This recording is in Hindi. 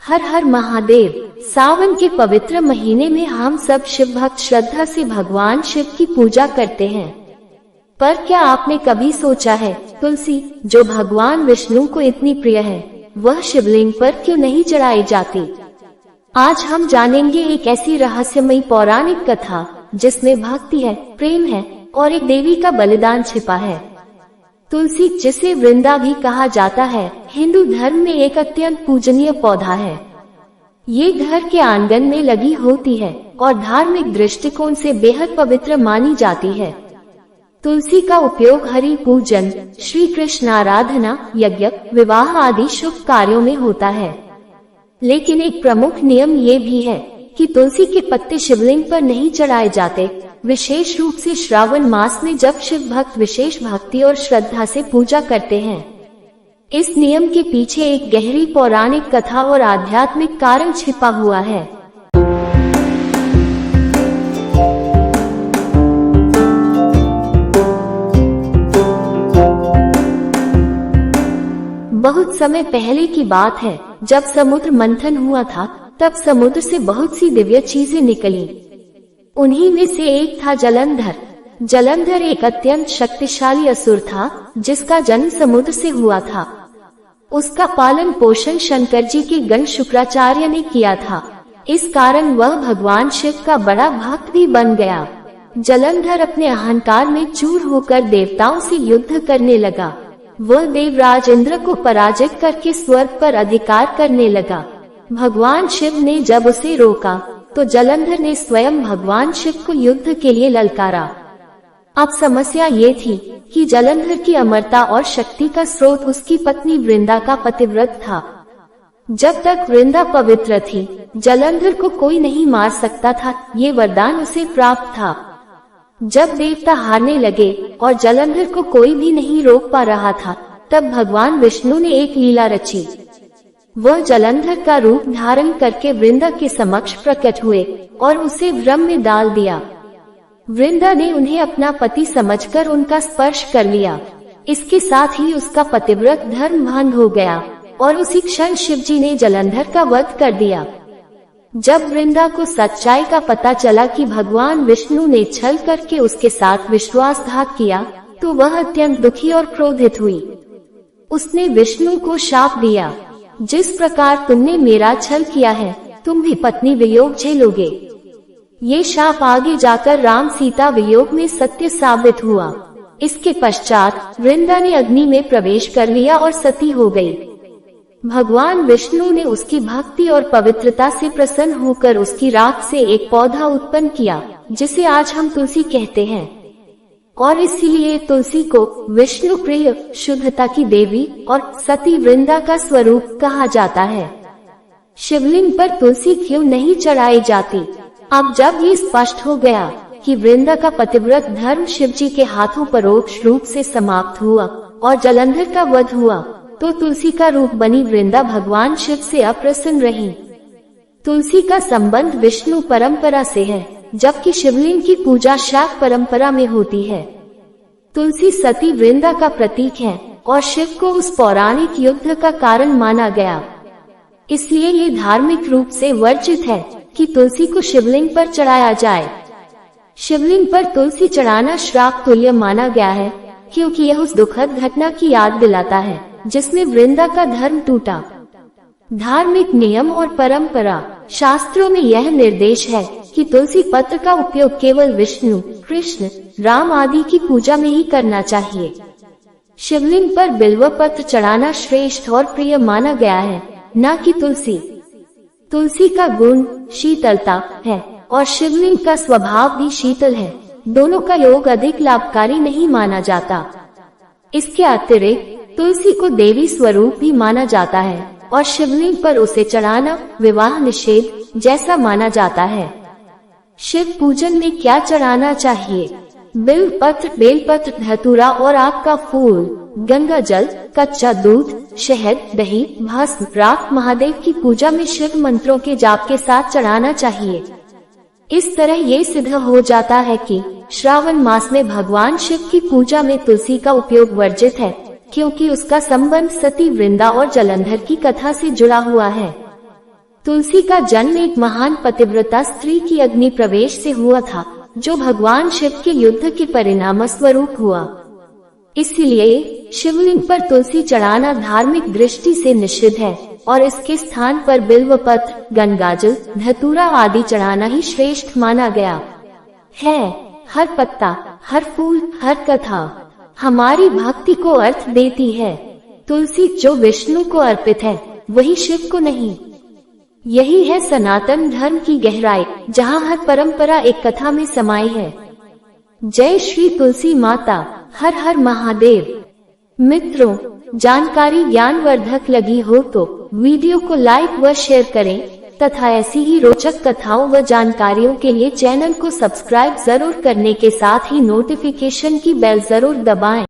हर हर महादेव। सावन के पवित्र महीने में हम सब शिव भक्त श्रद्धा से भगवान शिव की पूजा करते हैं। पर क्या आपने कभी सोचा है, तुलसी जो भगवान विष्णु को इतनी प्रिय है, वह शिवलिंग पर क्यों नहीं चढ़ाई जाती? आज हम जानेंगे एक ऐसी रहस्यमयी पौराणिक कथा जिसमें भक्ति है, प्रेम है और एक देवी का बलिदान छिपा है। तुलसी, जिसे वृंदा भी कहा जाता है, हिंदू धर्म में एक अत्यंत पूजनीय पौधा है। ये घर के आंगन में लगी होती है और धार्मिक दृष्टिकोण से बेहद पवित्र मानी जाती है। तुलसी का उपयोग हरि पूजन, श्री कृष्ण आराधना, यज्ञ, विवाह आदि शुभ कार्यों में होता है। लेकिन एक प्रमुख नियम ये भी है कि तुलसी के पत्ते शिवलिंग पर नहीं चढ़ाए जाते, विशेष रूप से श्रावण मास में जब शिव भक्त विशेष भक्ति और श्रद्धा से पूजा करते हैं। इस नियम के पीछे एक गहरी पौराणिक कथा और आध्यात्मिक कारण छिपा हुआ है। बहुत समय पहले की बात है, जब समुद्र मंथन हुआ था, तब समुद्र से बहुत सी दिव्य चीजें निकली। उन्हीं में से एक था जलंधर। जलंधर एक अत्यंत शक्तिशाली असुर था, जिसका जन्म समुद्र से हुआ था। उसका पालन पोषण शंकर जी के गण शुक्राचार्य ने किया था। इस कारण वह भगवान शिव का बड़ा भक्त भी बन गया। जलंधर अपने अहंकार में चूर होकर देवताओं से युद्ध करने लगा। वह देवराज इंद्र को पराजित करके स्वर्ग पर अधिकार करने लगा। भगवान शिव ने जब उसे रोका, तो जलंधर ने स्वयं भगवान शिव को युद्ध के लिए ललकारा। अब समस्या ये थी कि जलंधर की अमरता और शक्ति का स्रोत उसकी पत्नी वृंदा का पतिव्रत था। जब तक वृंदा पवित्र थी, जलंधर को कोई नहीं मार सकता था, ये वरदान उसे प्राप्त था। जब देवता हारने लगे और जलंधर को कोई भी नहीं रोक पा रहा था, तब भगवान विष्णु ने एक लीला रची। वह जलंधर का रूप धारण करके वृंदा के समक्ष प्रकट हुए और उसे भ्रम में डाल दिया। वृंदा ने उन्हें अपना पति समझकर उनका स्पर्श कर लिया। इसके साथ ही उसका पतिव्रत धर्म भंग हो गया और उसी क्षण शिवजी ने जलंधर का वध कर दिया। जब वृंदा को सच्चाई का पता चला कि भगवान विष्णु ने छल करके उसके साथ विश्वासघात किया, तो वह अत्यंत दुखी और क्रोधित हुई। उसने विष्णु को शाप दिया, जिस प्रकार तुमने मेरा छल किया है, तुम भी पत्नी वियोग झेलोगे। ये शाप आगे जाकर राम सीता वियोग में सत्य साबित हुआ। इसके पश्चात वृंदा ने अग्नि में प्रवेश कर लिया और सती हो गई। भगवान विष्णु ने उसकी भक्ति और पवित्रता से प्रसन्न होकर उसकी राख से एक पौधा उत्पन्न किया, जिसे आज हम तुलसी कहते हैं। और इसीलिए तुलसी को विष्णु प्रिय, शुद्धता की देवी और सती वृंदा का स्वरूप कहा जाता है। शिवलिंग पर तुलसी क्यों नहीं चढ़ाई जाती? अब जब ये स्पष्ट हो गया कि वृंदा का पतिव्रत धर्म शिवजी के हाथों परोक्ष रूप से समाप्त हुआ और जलंधर का वध हुआ, तो तुलसी का रूप बनी वृंदा भगवान शिव से अप्रसन्न रही। तुलसी का संबंध विष्णु परंपरा से है, जबकि शिवलिंग की पूजा शाक्त परंपरा में होती है। तुलसी सती वृंदा का प्रतीक है और शिव को उस पौराणिक युद्ध का कारण माना गया। इसलिए ये धार्मिक रूप से वर्जित है कि तुलसी को शिवलिंग पर चढ़ाया जाए। शिवलिंग पर तुलसी चढ़ाना श्राप तुल्य माना गया है, क्योंकि यह उस दुखद घटना की याद दिलाता है जिसमें वृंदा का धर्म टूटा। धार्मिक नियम और परंपरा। शास्त्रों में यह निर्देश है कि तुलसी पत्र का उपयोग केवल विष्णु, कृष्ण, राम आदि की पूजा में ही करना चाहिए। शिवलिंग पर बिल्व पत्र चढ़ाना श्रेष्ठ और प्रिय माना गया है, न कि तुलसी। तुलसी का गुण शीतलता है और शिवलिंग का स्वभाव भी शीतल है। दोनों का योग अधिक लाभकारी नहीं माना जाता। इसके अतिरिक्त तुलसी को देवी स्वरूप भी माना जाता है और शिवलिंग पर उसे चढ़ाना विवाह निषेध जैसा माना जाता है। शिव पूजन में क्या चढ़ाना चाहिए? बिल्व पत्र, बेलपत्र, धतूरा और आक का फूल, गंगा जल, कच्चा दूध, शहद, दही, भस्म, राख महादेव की पूजा में शिव मंत्रों के जाप के साथ चढ़ाना चाहिए। इस तरह ये सिद्ध हो जाता है कि श्रावण मास में भगवान शिव की पूजा में तुलसी का उपयोग वर्जित है, क्योंकि उसका संबंध सती वृंदा और जलंधर की कथा से जुड़ा हुआ है। तुलसी का जन्म एक महान पतिव्रता स्त्री की अग्नि प्रवेश से हुआ था, जो भगवान शिव के युद्ध के परिणाम स्वरूप हुआ। इसलिए शिवलिंग पर तुलसी चढ़ाना धार्मिक दृष्टि से निषिद्ध है और इसके स्थान पर बिल्वपत्र, गंगाजल, धतूरा आदि चढ़ाना ही श्रेष्ठ माना गया है। हर पत्ता, हर फूल, हर कथा हमारी भक्ति को अर्थ देती है। तुलसी जो विष्णु को अर्पित है, वही शिव को नहीं। यही है सनातन धर्म की गहराई, जहाँ हर परंपरा एक कथा में समाई है। जय श्री तुलसी माता, हर हर महादेव। मित्रों, जानकारी ज्ञानवर्धक लगी हो तो वीडियो को लाइक व शेयर करें तथा ऐसी ही रोचक कथाओं व जानकारियों के लिए चैनल को सब्सक्राइब जरूर करने के साथ ही नोटिफिकेशन की बेल जरूर दबाएं।